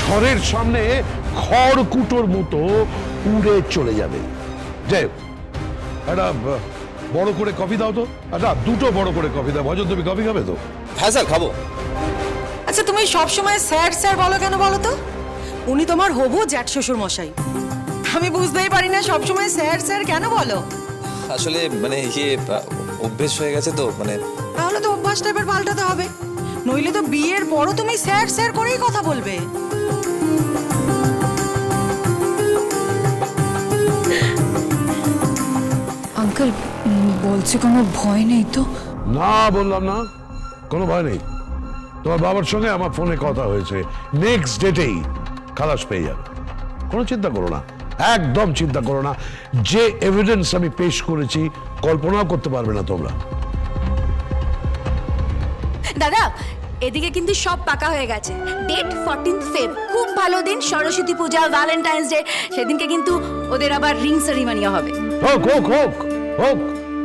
ঝড়ের সামনে খড়কুটোর মতো উড়ে চলে যাবে। যাই হোক, একটা বড় করে কফি দাও তো। আচ্ছা, দুটো বড় করে কফি দাও। ভজন, তুমি কফি খাবে তো? হ্যাঁ স্যার, খাবো। আচ্ছা, তুমি সবসময় স্যার স্যার বলো কেন বলো তো? উনি তোমার হবু জ্যাঠ শ্বশুর মশাই। আমি বুঝতেই পারি না সবসময় স্যার স্যার কেন বলো। আসলে মানে অভ্যেস হয়ে গেছে তো, মানে তাহলে তো অভ্যাসটা এবার পাল্টাতে হবে, নইলে তো বিয়ের পরও তুমি স্যার স্যার করেই কথা বলবে। আঙ্কেল বলছি কোনো ভয় নেই তো? না, বললাম না, কোনো ভয় নেই। তোমার বাবার সঙ্গে আমার ফোনে কথা হয়েছে, নেক্সট ডেটেই খালাস পেয়ে যাবে। কোনো চিন্তা করো না, একদম চিন্তা করো না। যে এভিডেন্স আমি পেশ করেছি কল্পনাও করতে পারবে না তোমরা। দাদা, এদিকে কিন্তু সব পাকা হয়ে গেছে। ডেট 14 ফেব, খুব ভালো দিন, সরস্বতী পূজা, ভ্যালেন্টাইন্স ডে, সেদিনকে কিন্তু ওদের আবার রিং সেরিমনিও হবে। হোক হোক হোক হোক,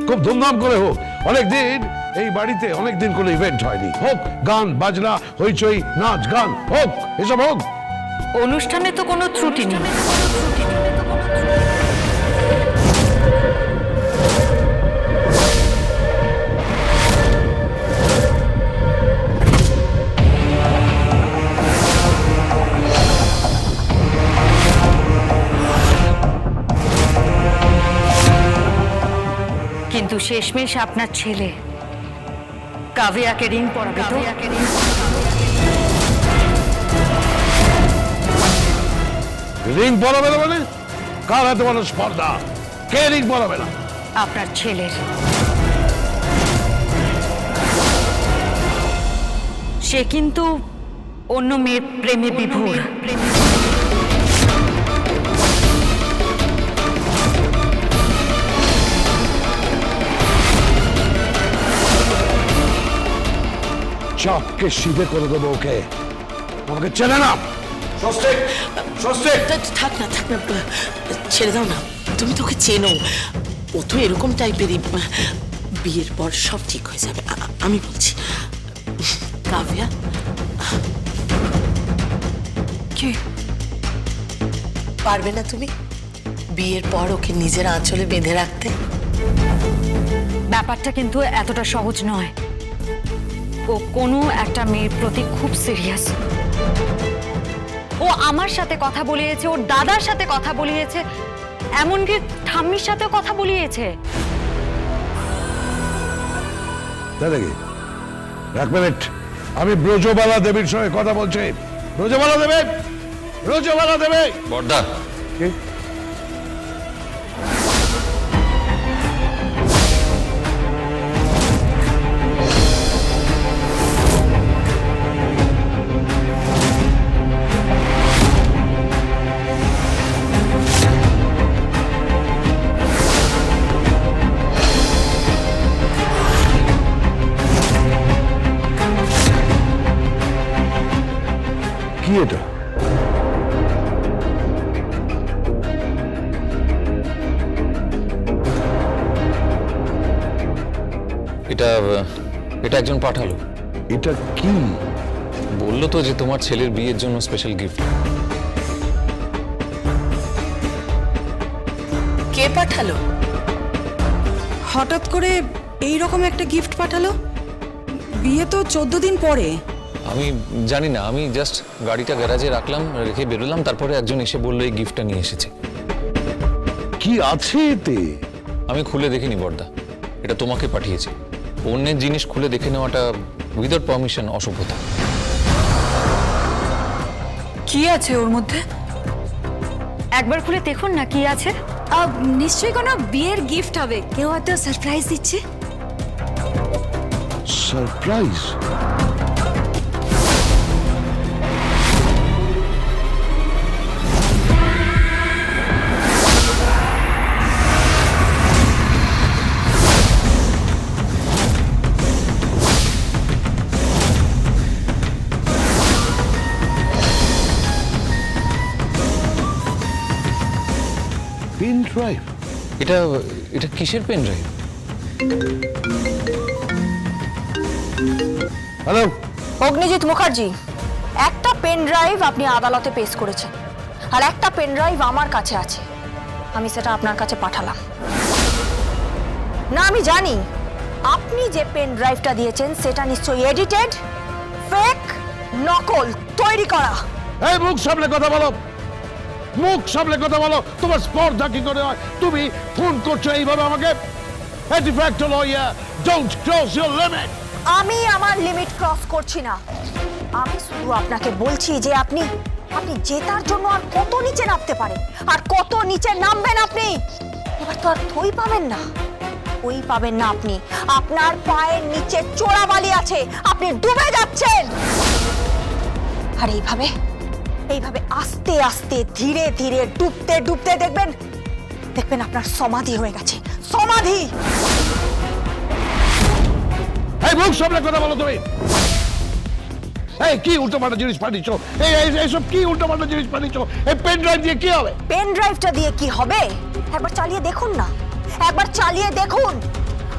খুব ধুমধাম করে হোক। অনেকদিন এই বাড়িতে অনেকদিন কোনো ইভেন্ট হয়নি। হোক, গান বাজনা, হইচই, নাচ গান হোক, এসব হোক। অনুষ্ঠানে তো কোনো ত্রুটি নেই। কিন্তু শেষমেশ আপনার ছেলে কাভিয়াকে রিং পরাবে তো? রিং পরাবে না মানে? কার হাতে মানুষ স্পর্ধা? কে রিং পরাবে না? আপনার ছেলের। সে কিন্তু অন্য মেয়ের প্রেমে বিভোর। চাপকে সিধে করে দেবো ওকে। আমাকে চেনে না। স্বস্তিক, স্বস্তিক। থাক না ছেড়ে দাও না, তুমি তোকে চেনো, ও তো এরকম টাইপেরই। বিয়ের পর সব ঠিক হয়ে যাবে, আমি বলছি। কাভিয়া, কি পারবে না তুমি বিয়ের পর ওকে নিজের আঁচলে বেঁধে রাখতে? ব্যাপারটা কিন্তু এতটা সহজ নয়। ও কোনো একটা মেয়ের প্রতি খুব সিরিয়াস। ও আমার সাথে কথা বলিয়েছে, ওর দাদার সাথে কথা বলিয়েছে, এমনকি ঠাম্মির সাথেও কথা বলিয়েছে। তাই নাকি? এক মিনিট, আমি ব্রজবালা দেবীর সঙ্গে কথা বলছি। ব্রজবালা দেবী, ব্রজবালা দেবী। বড়দা, কি? কি এটা? এটা এটা একজন পাঠালো। এটা কি? বললো তো যে তোমার ছেলের বিয়ের জন্য স্পেশাল গিফট। কে পাঠালো? হঠাৎ করে এই রকম একটা গিফট পাঠালো? বিয়ে তো 14 দিন পরে। আমি জানি না, আমি জাস্ট গাড়িটা গ্যারাজে রাখলাম, রেখে বেরোলাম, তারপরে একজন এসে বললো এই গিফটটা নিয়ে এসেছে। কি আছে এতে? আমি খুলে দেখিনি বড়দা, এটা তোমাকে পাঠিয়েছে। অন্যের জিনিস খুলে দেখে নেওয়াটা উইদাউট পারমিশন অসভ্যতা। কি আছে ওর মধ্যে? একবার খুলে দেখুন না কি আছে। নিশ্চয়ই কোনো বিয়ের গিফট হবে, কেউ হয়তো সারপ্রাইজ দিচ্ছে। সারপ্রাইজ? Pen drive? এটা এটা কিসের pen drive? Hello, Agnijit Mukherjee, একটা পেন ড্রাইভ আপনি আদালতে পেশ করেছেন, আর একটা পেন ড্রাইভ আমার কাছে আছে, আমি সেটা আপনার কাছে পাঠালাম। না, আমি জানি আপনি যে পেন ড্রাইভটা দিয়েছেন সেটা নিশ্চয়ই এডিটেড, ফেক, নকল, তৈরি করা। এই মুখ সামলে কথা বলো, মুখ সামলে কথা বলো। তোমার স্পর্ধা কি করে হয়? তুমি ফোন করছো এইভাবে আমাকে? Defect lawyer, don't cross your limit. আমি আমার লিমিট ক্রস করছি না, আমি শুধু আপনাকে বলছি যে আপনি জেতার জন্য আর কত নিচে নামতে পারেন, আর কত নিচে নামবেন আপনি। এবার তো আর থই পাবেন না, ওই পাবেন না আপনি। আপনার পায়ের নিচে চোরাবালি আছে, আপনি ডুবে যাচ্ছেন। আর এইভাবে আস্তে আস্তে ধীরে ধীরে ডুবতে ডুবতে দেখবেন আপনার সমাধি হয়ে গেছে, সমাধি। এই মুখ সামলে কথা বলো তুমি। এই কি উল্টোপাল্টা জিনিস পাঠিয়েছো? এইসব কি উল্টোপাল্টা জিনিস পাঠিয়েছো? এই পেন ড্রাইভ দিয়ে কি হবে? পেন ড্রাইভটা দিয়ে কি হবে? একবার চালিয়ে দেখুন না, একবার চালিয়ে দেখুন।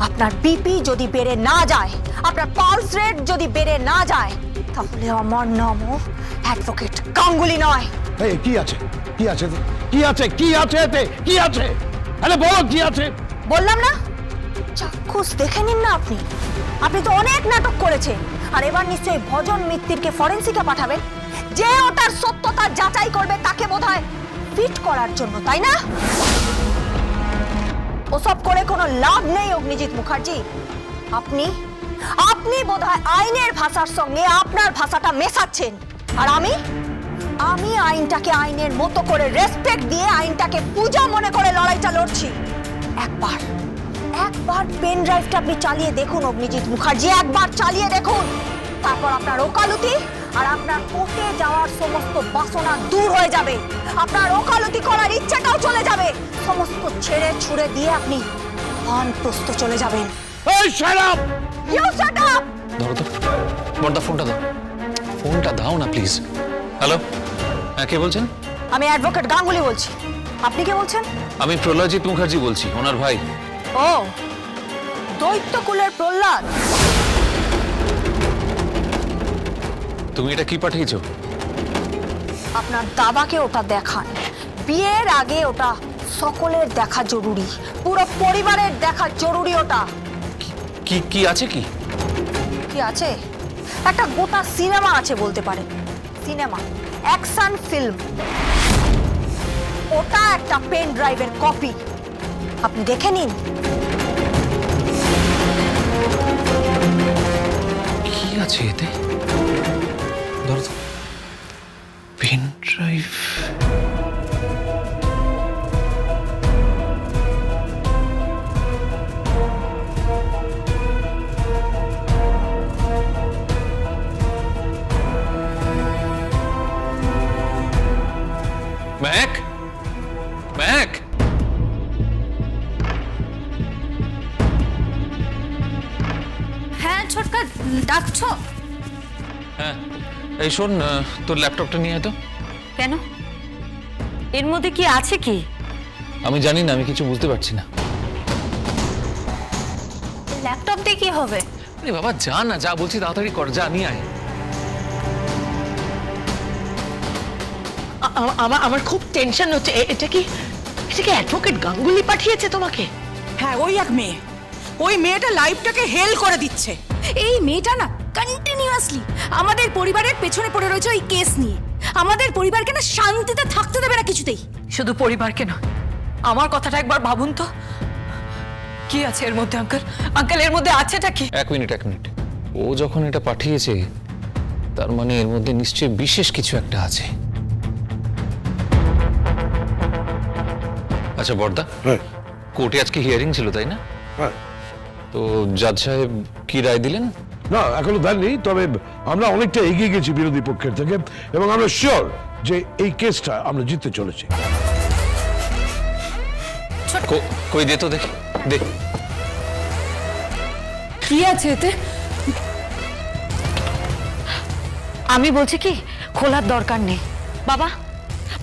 আপনার বিপি যদি বেড়ে না যায়, আপনার পালস রেট যদি বেড়ে না যায়, তাহলে আমার নামও অ্যাডভোকেট গাঙ্গুলি নয়। এই কি আছে? কি আছে? কি আছে? কি আছে এতে? কি আছে? আরে বলো কি আছে? বললাম না, চাক্ষুষ দেখে নিন না আপনি। আপনি তো অনেক নাটক করেছেন, আর এবার নিশ্চয়ই ভজন মিত্তিরকে ফরেন্সিকে পাঠাবেন, যে ওটার সত্যতা যাচাই করবে তাকে বোধহয় ফিট করার জন্য, তাই না? ওসব করে কোনো লাভ নেই অগ্নিজিৎ মুখার্জি। আপনি বোধহয় আইনের ভাষার সঙ্গে আপনার ভাষাটা মেশাচ্ছেন, আর আমি আইনটাকে আইনের মতো করে রেসপেক্ট দিয়ে আইনটাকে পূজা মনে করে লড়াইটা লড়ছি। একবার পেন ড্রাইভটা আপনি চালিয়ে দেখুন অগ্নিজিৎ মুখার্জি, একবার চালিয়ে দেখুন। তারপর আপনার ওকালতি আর আপনার কোর্টে যাওয়ার সমস্ত বাসনা দূর হয়ে যাবে, আপনার ওকালতি করার ইচ্ছাটাও চলে যাবে, সমস্ত ছেড়ে ছুড়ে দিয়ে আপনি বানপ্রস্থ চলে যাবেন। এই shut up! You shut up! ধরো তো, বর্দা ফোনটা দাও, ফোনটা দাও না প্লিজ। হ্যালো, হ্যাঁ কে বলছেন? আমি অ্যাডভোকেট গাঙ্গুলি বলছি। আপনি কে বলছেন? আমি প্রলয়জিৎ মুখার্জি বলছি, ওনার ভাই। ও, দৈত্যকুলের প্রহ্লাদ। তুমি এটা কি পাঠিয়েছো? আপনার দাদাকে ওটা দেখান। বিয়ের আগে ওটা সকলের দেখা জরুরি, পুরো পরিবারের দেখা জরুরি। ওটা কি কি আছে? কি কি আছে? একটা গোটা সিনেমা আছে বলতে পারেন, সিনেমা, অ্যাকশন ফিল্ম। ওটা একটা পেন ড্রাইভের কপি, আপনি দেখে নিন। কি আছে এতে? ধরো তো, পেন ড্রাইভ। ম্যাক, ম্যাক, হ্যাঁ ছোটকা, ডাকছো? হ্যাঁ এই শোন, তোর ল্যাপটপটা নিয়ে আয় তো। কেন? এর মধ্যে কি আছে? কি আমি জানি না, আমি কিছু বুঝতে পারছি না। ল্যাপটপ দিয়ে কি হবে? আরে বাবা যা না, যা বলছি তাড়াতাড়ি কর, যা নিয়ে আয়। আমার খুব টেনশন হচ্ছে। এটা কি অ্যাডভোকেট গাঙ্গুলি পাঠিয়েছে তোমাকে? হ্যাঁ, ওই এক মেয়ে, ওই মেয়েটা লাইফটাকে হেল করে দিচ্ছে। এই মেয়েটা না কন্টিনিউয়াসলি আমাদের পরিবারের পেছনে পড়ে রয়েছে ওই কেস নিয়ে। আমাদের পরিবারকে না শান্তিতে থাকতে দেবে না কিছুতেই। শুধু পরিবারকে নয়, আমার কথাটা একবার ভাবুন তো, কি আছে এর মধ্যে? আঙ্কেল এর মধ্যে আছেটা কি? এক মিনিট। ও যখন এটা পাঠিয়েছে, তার মানে এর মধ্যে নিশ্চয়ই বিশেষ কিছু একটা আছে। আচ্ছা বর্দা, হ্যাঁ কোর্টে আজকে হিয়ারিং ছিল তাই না? হ্যাঁ। তো জাজ সাহেব কি রায় দিলেন? না, এখনো দেননি, তবে আমরা অনেকটা এগিয়ে গেছি বিরোধী পক্ষের থেকে, এবং আমরা শিওর যে এই কেসটা আমরা জিততে চলেছি। কই দে তো দেখি, দে। কি আছে এতে? আমি বলছি কি, খোলার দরকার নেই।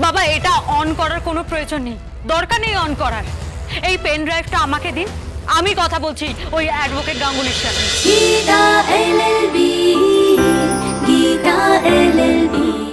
বাবা এটা অন করার কোনো প্রয়োজন নেই, দরকার নেই অন করার। এই পেন ড্রাইভটা আমাকে দিন, আমি কথা বলছি ওই অ্যাডভোকেট গাঙ্গুলির সাথে। গীতা LLB